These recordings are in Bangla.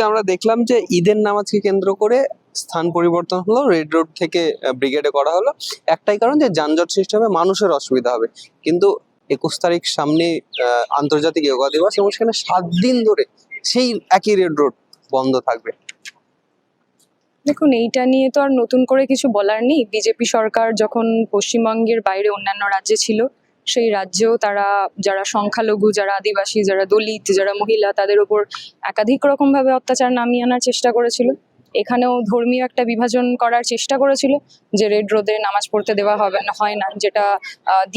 আমরা দেখলাম যে ঈদের নামাজকে কেন্দ্র করে স্থান পরিবর্তন হলো, রেড রোড থেকে ব্রিগেডে করা হলো। একটাই কারণ যে যানজট সৃষ্টি হবে, মানুষের অসুবিধা হবে। কিন্তু 21 তারিখ সামনে আন্তর্জাতিক যোগা দিবস, এবং সেখানে 7 দিন ধরে সেই একই রেড রোড বন্ধ থাকবে। দেখুন, এইটা নিয়ে তো আর নতুন করে কিছু বলার নেই। বিজেপি সরকার যখন পশ্চিমবঙ্গের বাইরে অন্যান্য রাজ্যে ছিল, সেই রাজ্যেও তারা যারা সংখ্যালঘু, যারা আদিবাসী, যারা দলিত, যারা মহিলা, তাদের উপর একাধিক রকম ভাবে অত্যাচার নামিয়ে আনার চেষ্টা করেছিল। এখানেও ধর্মীয় একটা বিভাজন করার চেষ্টা করেছিল, যে রেড রোডে নামাজ পড়তে দেওয়া হবে না, হয় না, যেটা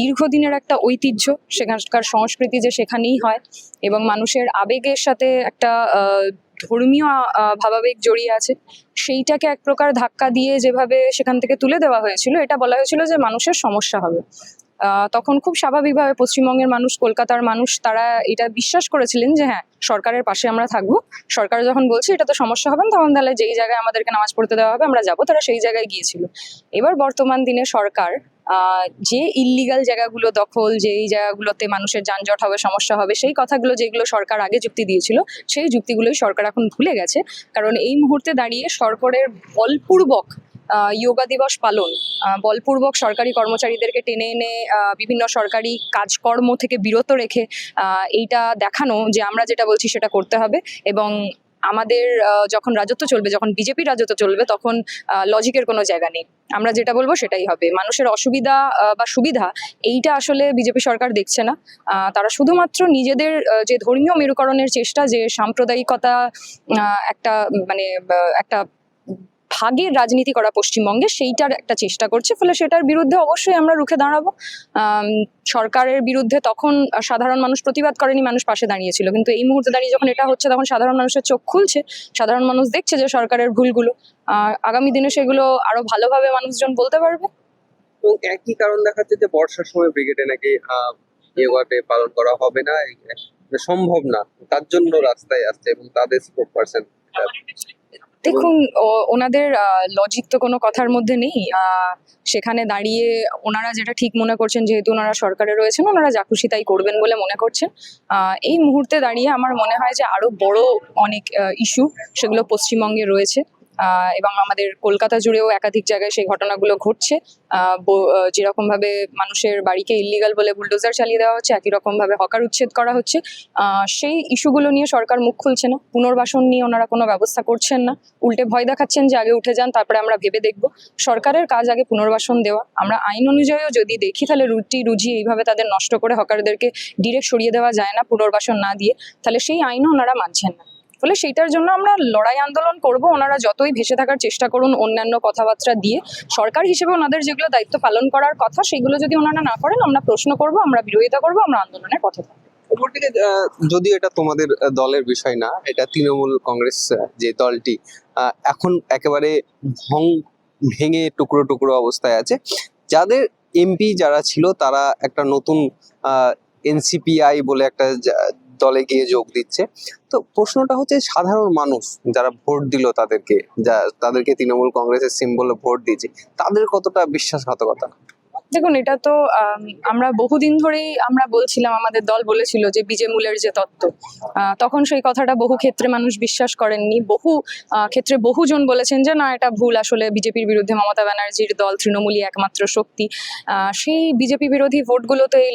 দীর্ঘদিনের একটা ঐতিহ্য, সেখানকার সংস্কৃতি যে সেখানেই হয়, এবং মানুষের আবেগের সাথে একটা ধর্মীয় ভাবাবেগ জড়িয়ে আছে। সেইটাকে এক প্রকার ধাক্কা দিয়ে যেভাবে সেখান থেকে তুলে দেওয়া হয়েছিল, এটা বলা হয়েছিল যে মানুষের সমস্যা হবে। তখন খুব স্বাভাবিকভাবে পশ্চিমবঙ্গের মানুষ, কলকাতার মানুষ, তারা এটা বিশ্বাস করেছিলেন যে হ্যাঁ, সরকারের পাশে আমরা থাকবো। সরকার যখন বলছে এটা তো সমস্যা হবে না, তখন তাহলে যেই জায়গায় আমাদেরকে নামাজ পড়তে দেওয়া হবে আমরা যাবো, তারা সেই জায়গায় গিয়েছিল। এবার বর্তমান দিনে সরকার যে ইল্লিগাল জায়গাগুলো দখল, যেই জায়গাগুলোতে মানুষের যানজট হবে, সমস্যা হবে, সেই কথাগুলো যেগুলো সরকার আগে যুক্তি দিয়েছিল, সেই যুক্তিগুলোই সরকার এখন ভুলে গেছে। কারণ এই মুহূর্তে দাঁড়িয়ে সরকারের বলপূর্বক যোগা দিবস পালন, বলপূর্বক সরকারি কর্মচারীদেরকে টেনে এনে বিভিন্ন সরকারি কাজকর্ম থেকে বিরত রেখে এইটা দেখানো যে আমরা যেটা বলছি সেটা করতে হবে, এবং আমাদের যখন রাজত্ব চলবে, যখন বিজেপি রাজত্ব চলবে, তখন লজিকের কোনো জায়গা নেই। আমরা যেটা বলবো সেটাই হবে। মানুষের অসুবিধা বা সুবিধা, এইটা আসলে বিজেপি সরকার দেখছে না। তারা শুধুমাত্র নিজেদের যে ধর্মীয় মেরুকরণের চেষ্টা, যে সাম্প্রদায়িকতা, একটা মানে একটা ভাগের রাজনীতি করা পশ্চিমবঙ্গে, সেইটার একটা চেষ্টা করছে। ফলে সেটার বিরুদ্ধে অবশ্যই আমরা রুখে দাঁড়াবো। সরকারের বিরুদ্ধে তখন সাধারণ মানুষ প্রতিবাদ করেনি, মানুষ পাশে দাঁড়িয়েছিল। কিন্তু এই মুহূর্তে দাঁড়িয়ে যখন এটা হচ্ছে, তখন সাধারণ মানুষের চোখ খুলছে, সাধারণ মানুষ দেখছে যে সরকারের ভুলগুলো। আগামী দিনে সেগুলো আরো ভালোভাবে মানুষজন বলতে পারবে। এবং একই কারণ দেখাচ্ছে যে বর্ষার সময় ব্রিগেডে নাকি যোগা ডে পালন করা হবে না, সম্ভব না, তার জন্য রাস্তায় আসছে এবং তাদের স্পোক পার্সন। দেখুন, ওনাদের লজিক তো কোনো কথার মধ্যে নেই। সেখানে দাঁড়িয়ে ওনারা যেটা ঠিক মনে করছেন, যেহেতু ওনারা সরকারে রয়েছেন, ওনারা যা খুশি তাই করবেন বলে মনে করছেন। এই মুহূর্তে দাঁড়িয়ে আমার মনে হয় যে আরো বড় অনেক ইস্যু সেগুলো পশ্চিমবঙ্গে রয়েছে, এবং আমাদের কলকাতা জুড়েও একাধিক জায়গায় সেই ঘটনাগুলো ঘটছে। যেরকম ভাবে মানুষের বাড়িকে ইল্লিগাল বলে বুলডোজার চালিয়ে দেওয়া হচ্ছে, একই রকম ভাবে হকার উচ্ছেদ করা হচ্ছে। সেই ইস্যুগুলো নিয়ে সরকার মুখ খুলছে না। পুনর্বাসন নিয়ে ওনারা কোনো ব্যবস্থা করছেন না, উল্টে ভয় দেখাচ্ছেন যে আগে উঠে যান, তারপরে আমরা ভেবে দেখবো। সরকারের কাজ আগে পুনর্বাসন দেওয়া। আমরা আইন অনুযায়ীও যদি দেখি, তাহলে রুজি এইভাবে তাদের নষ্ট করে হকারদেরকে ডিরেক্ট সরিয়ে দেওয়া যায় না পুনর্বাসন না দিয়ে, তাহলে সেই আইনও ওনারা মানছেন না। ফলে সেইটার জন্য আমরা লড়াই আন্দোলন করব। ওনারা যতই ভেসে থাকার চেষ্টা করুন অন্যান্য কথাবার্তা দিয়ে, সরকার হিসেবে ওনাদের যেগুলো দায়িত্ব পালন করার কথা, সেগুলো যদি ওনারা না করেন, আমরা প্রশ্ন করব, আমরা বিরোধিতা করব, আমরা আন্দোলনের পথে থাকবো। অপরদিকে যদিও এটা তোমাদের দলের বিষয় না, এটা তৃণমূল কংগ্রেস যে দলটি এখন একেবারে ভেঙে টুকরো টুকরো অবস্থায় আছে। যাদের এমপি যারা ছিল, তারা একটা নতুন এনসিপিআই বলে একটা দলে গিয়ে যোগ দিচ্ছে। তো প্রশ্নটা হচ্ছে, সাধারণ মানুষ যারা ভোট দিল তাদেরকে তৃণমূল কংগ্রেসের সিম্বলে ভোট দিয়েছে, তাদের কতটা বিশ্বাসঘাতকতা? দেখুন, এটা তো আমরা বহুদিন ধরেই আমরা বলছিলাম, আমাদের দল বলেছিল যে বিজেমূলের যে তত্ত্ব, তখন সেই কথাটা বহু ক্ষেত্রে মানুষ বিশ্বাস করেননি। বহু ক্ষেত্রে বহুজন বলেছেন যে না, এটা ভুল, আসলে বিজেপির বিরুদ্ধে মমতা ব্যানার্জির দল তৃণমূলই একমাত্র শক্তি। সেই বিজেপি বিরোধী ভোটগুলো তো এই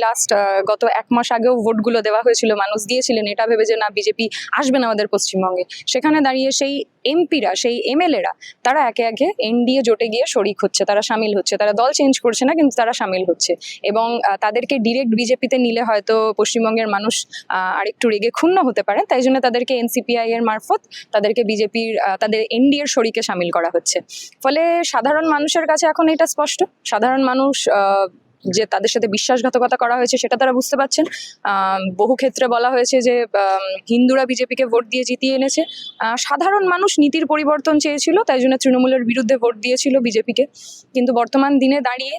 গত 1 মাস আগেও ভোটগুলো দেওয়া হয়েছিল, মানুষ দিয়েছিলেন এটা ভেবে যে না, বিজেপি আসবে না আমাদের পশ্চিমবঙ্গে। সেখানে দাঁড়িয়ে সেই এমপিরা, সেই এমএলএরা, তারা একে একে এনডিএ জোটে গিয়ে শরিক হচ্ছে, তারা সামিল হচ্ছে। তারা দল চেঞ্জ করছে না, কিন্তু তারা সামিল হচ্ছে। এবং তাদেরকে ডিরেক্ট বিজেপিতে নিলে হয়তো পশ্চিমবঙ্গের মানুষ আরেকটু রেগে ক্ষুণ্ণ হতে পারে, তাই জন্য তাদেরকে এনসিপিআই এর মারফত তাদেরকে বিজেপির তাদের এনডিএর শরিকে সামিল করা হচ্ছে। ফলে সাধারণ মানুষের কাছে এখন এটা স্পষ্ট, সাধারণ মানুষ যে তাদের সাথে বিশ্বাসঘাতকতা করা হয়েছে সেটা তারা বুঝতে পারছেন। বহু ক্ষেত্রে বলা হয়েছে যে হিন্দুরা বিজেপিকে ভোট দিয়ে জিতিয়ে এনেছে। সাধারণ মানুষ নীতির পরিবর্তন চেয়েছিল, তাই জন্য তৃণমূলের বিরুদ্ধে ভোট দিয়েছিল বিজেপিকে। কিন্তু বর্তমান দিনে দাঁড়িয়ে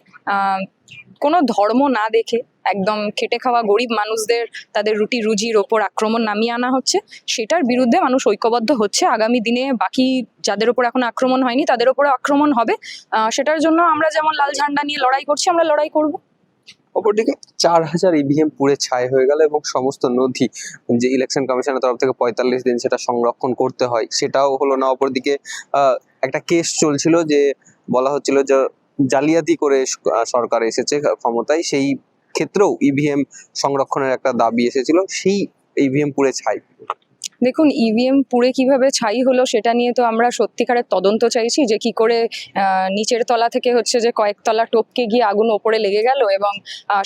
কোনো ধর্ম না দেখে একদম খেটে খাওয়া গরিব মানুষদের, তাদের রুটি রুজির ওপর আক্রমণ নামিয়ে আনা হচ্ছে। সেটার বিরুদ্ধে মানুষ ঐক্যবদ্ধ হচ্ছে। আগামী দিনে বাকি যাদের ওপর এখন আক্রমণ হয়নি, তাদের ওপরে আক্রমণ হবে। সেটার জন্য আমরা যেমন লাল ঝান্ডা নিয়ে লড়াই করছি, আমরা লড়াই করব। অপরদিকে 4,000 ইভিএম পুড়ে ছাই হয়ে গেল এবং সমস্ত নথি যে ইলেকশন কমিশনের তরফ থেকে 45 দিন সেটা সংরক্ষণ করতে হয় সেটাও হলো না। অপরদিকে একটা কেস চলছিল যে বলা হচ্ছিল যে জালিয়াতি করে সরকার এসেছে ক্ষমতায়, সেই ক্ষেত্রেও ইভিএম সংরক্ষণের একটা দাবি এসেছিল, সেই ইভিএম পুড়ে ছাই। দেখুন, ইভিএম পুড়ে কিভাবে ছাই হলো সেটা নিয়ে তো আমরা সত্যিকারের তদন্ত চাইছি, যে কি করে নিচের তলা থেকে হচ্ছে যে কয়েকতলা টপকে গিয়ে আগুন ওপরে লেগে গেল এবং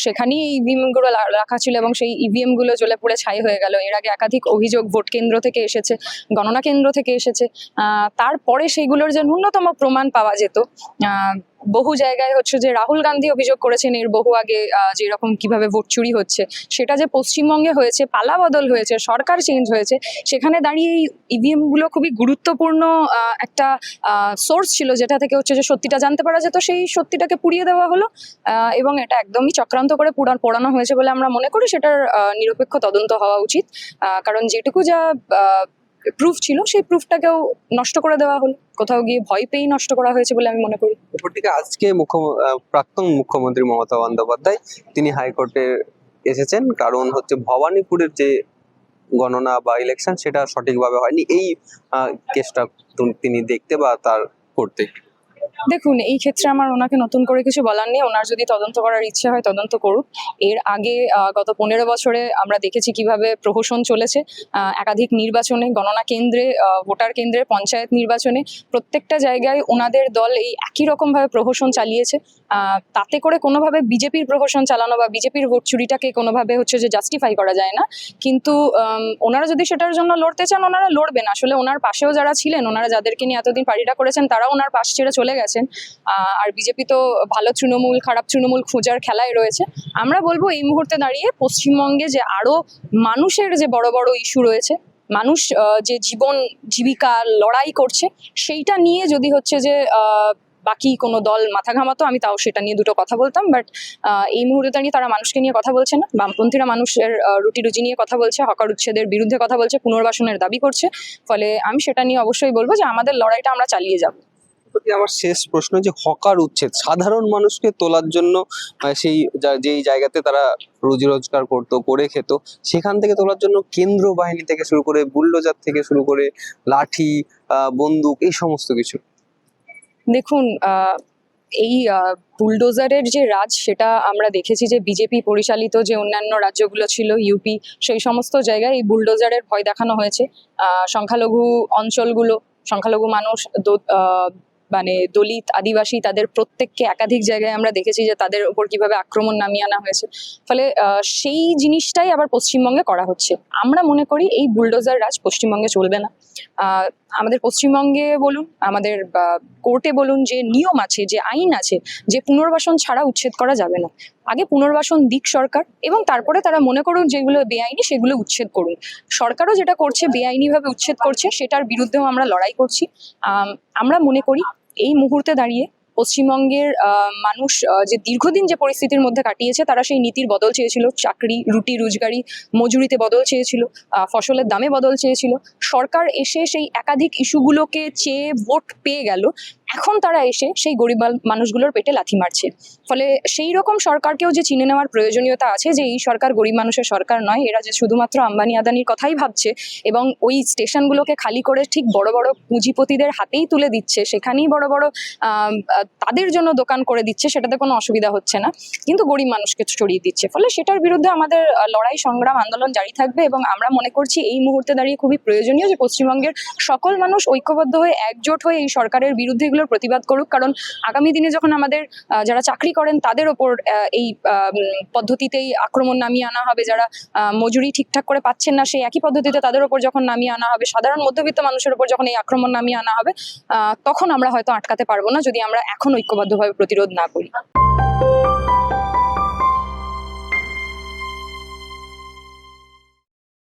সেখানেই ইভিএম গুলো রাখা ছিল এবং সেই ইভিএম গুলো জ্বলে পুড়ে ছাই হয়ে গেল। এর আগে একাধিক অভিযোগ ভোট কেন্দ্র থেকে এসেছে, গণনা কেন্দ্র থেকে এসেছে। তারপরে সেইগুলোর যে ন্যূনতম প্রমাণ পাওয়া যেত, বহু জায়গায় হচ্ছে যে রাহুল গান্ধী অভিযোগ করেছেন এর বহু আগে, যেরকম কিভাবে ভোট চুরি হচ্ছে, সেটা যে পশ্চিমবঙ্গে হয়েছে, পালা বদল হয়েছে, সরকার চেঞ্জ হয়েছে, সেখানে দাঁড়িয়ে এই ইভিএম গুলো খুবই গুরুত্বপূর্ণ একটা সোর্স ছিল যেটা থেকে হচ্ছে যে সত্যিটা জানতে পারা যেত, সেই সত্যিটাকে পুড়িয়ে দেওয়া হলো। এবং এটা একদমই চক্রান্ত করে পোড়ানো হয়েছে বলে আমরা মনে করি। সেটার নিরপেক্ষ তদন্ত হওয়া উচিত, কারণ যেটুকু যা প্রুফ ছিল সেই প্রুফটাকেও নষ্ট করে দেওয়া হলো, কোথাও গিয়ে ভয় পেয়েই নষ্ট করা হয়েছে বলে আমি মনে করি। অপরদিকে আজকে প্রাক্তন মুখ্যমন্ত্রী মমতা বন্দ্যোপাধ্যায় তিনি হাইকোর্টে এসেছেন, কারণ হচ্ছে ভবানীপুরের যে গণনা বা ইলেকশন সেটা সঠিকভাবে হয়নি, এই কেসটা তিনি দেখতে বা তার করতে। দেখুন, এই ক্ষেত্রে আমার ওনাকে নতুন করে কিছু বলার নেই। ওনার যদি তদন্ত করার ইচ্ছে হয় তদন্ত করুক। এর আগে গত 15 বছরে আমরা দেখেছি কিভাবে প্রহসন চলেছে একাধিক নির্বাচনে, গণনা কেন্দ্রে, ভোটার কেন্দ্রে, পঞ্চায়েত নির্বাচনে, প্রত্যেকটা জায়গায় ওনাদের দল এই একই রকম ভাবে প্রহসন চালিয়েছে। তাতে করে কোনোভাবে বিজেপির প্রহসন চালানো বা বিজেপির ভোট চুরিটাকে কোনোভাবে হচ্ছে যে জাস্টিফাই করা যায় না। কিন্তু ওনারা যদি সেটার জন্য লড়তে চান, ওনারা লড়বেন। আসলে ওনার পাশেও যারা ছিলেন, ওনারা যাদেরকে নিয়ে এতদিন পার্টিটা করেছেন, তারাও ওনার পাশ ছেড়ে চলে গেছেন। আর বিজেপি তো ভালো তৃণমূল খারাপ তৃণমূল খোঁজার খেলায় রয়েছে। আমরা বলবো এই মুহূর্তে দাঁড়িয়ে পশ্চিমবঙ্গে যে আরো মানুষের যে বড় বড় ইস্যু রয়েছে, মানুষ যে জীবন জীবিকা লড়াই করছে, সেইটা নিয়ে যদি হচ্ছে যে বাকি কোনো দল মাথা ঘামাতো, আমি তাও সেটা নিয়ে দুটো কথা বলতাম। বাট এই মুহূর্তে দাঁড়িয়ে তারা মানুষকে নিয়ে কথা বলছে না। বামপন্থীরা মানুষের রুটি রুজি নিয়ে কথা বলছে, হকার উচ্ছেদের বিরুদ্ধে কথা বলছে, পুনর্বাসনের দাবি করছে। ফলে আমি সেটা নিয়ে অবশ্যই বলবো যে আমাদের লড়াইটা আমরা চালিয়ে যাব। আমার শেষ প্রশ্ন, যে হকার উচ্ছেদ সাধারণ মানুষকে তোলার জন্য সেই যেই জায়গাতে তারা রুজি রোজগার করতো, করে খেত, সেখান থেকে তোলার জন্য কেন্দ্র বাহিনী থেকে শুরু করে বুলডোজার থেকে শুরু করে লাঠি বন্দুক এই সমস্ত কিছু। দেখুন, এই বুলডোজারের যে রাজ, সেটা আমরা দেখেছি যে বিজেপি পরিচালিত যে অন্যান্য রাজ্যগুলো ছিল, ইউপি, সেই সমস্ত জায়গায় এই বুলডোজারের ভয় দেখানো হয়েছে। সংখ্যালঘু অঞ্চলগুলো, সংখ্যালঘু মানুষ, মানে দলিত, আদিবাসী, তাদের প্রত্যেককে একাধিক জায়গায় আমরা দেখেছি যে তাদের উপর কিভাবে আক্রমণ নামিয়ে আনা হয়েছে। ফলে সেই জিনিসটাই আবার পশ্চিমবঙ্গে করা হচ্ছে। আমরা মনে করি এই বুলডোজার রাজ পশ্চিমবঙ্গে চলবে না। আমাদের পশ্চিমবঙ্গে বলুন, আমাদের কোর্টে বলুন, যে নিয়ম আছে, যে আইন আছে, যে পুনর্বাসন ছাড়া উচ্ছেদ করা যাবে না। আগে পুনর্বাসন দিক সরকার, এবং তারপরে তারা মনে করুন যেগুলো বেআইনি সেগুলো উচ্ছেদ করুন। সরকারও যেটা করছে, বেআইনিভাবে উচ্ছেদ করছে, সেটার বিরুদ্ধেও আমরা লড়াই করছি। আমরা মনে করি এই মুহূর্তে দাঁড়িয়ে পশ্চিমবঙ্গের মানুষ যে দীর্ঘদিন যে পরিস্থিতির মধ্যে কাটিয়েছে, তারা সেই নীতির বদল চেয়েছিল। চাকরি, রুটি রোজগারি, মজুরিতে বদল চেয়েছিল, ফসলের দামে বদল চেয়েছিল। সরকার এসে সেই একাধিক ইস্যুগুলোকে চেয়ে ভোট পেয়ে গেল। এখন তারা এসে সেই গরিব মানুষগুলোর পেটে লাথি মারছে। ফলে সেই রকম সরকারকেও যে চিনে নেওয়ার প্রয়োজনীয়তা আছে, যে এই সরকার গরিব মানুষের সরকার নয়। এরা যে শুধুমাত্র আম্বানি আদানির কথাই ভাবছে এবং ওই স্টেশনগুলোকে খালি করে ঠিক বড় বড় পুঁজিপতিদের হাতেই তুলে দিচ্ছে, সেখানেই বড় বড় তাদের জন্য দোকান করে দিচ্ছে, সেটাতে কোনো অসুবিধা হচ্ছে না, কিন্তু গরিব মানুষকে চড়িয়ে দিচ্ছে। ফলে সেটার বিরুদ্ধে আমাদের লড়াই, সংগ্রাম, আন্দোলন জারি থাকবে। এবং আমরা মনে করছি এই মুহূর্তে দাঁড়িয়ে খুবই প্রয়োজনীয় যে পশ্চিমবঙ্গের সকল মানুষ ঐক্যবদ্ধ হয়ে, একজোট হয়ে এই সরকারের বিরুদ্ধে এগুলোর প্রতিবাদ করুক। কারণ আগামী দিনে যখন আমাদের যারা চাকরি করেন তাদের ওপর এই পদ্ধতিতেই আক্রমণ নামিয়ে আনা হবে, যারা মজুরি ঠিকঠাক করে পাচ্ছেন না সেই একই পদ্ধতিতে তাদের ওপর যখন নামিয়ে আনা হবে, সাধারণ মধ্যবিত্ত মানুষের উপর যখন এই আক্রমণ নামিয়ে আনা হবে, তখন আমরা হয়তো আটকাতে পারবো না, যদি আমরা এখন ঐক্যবদ্ধভাবে প্রতিরোধ না করি।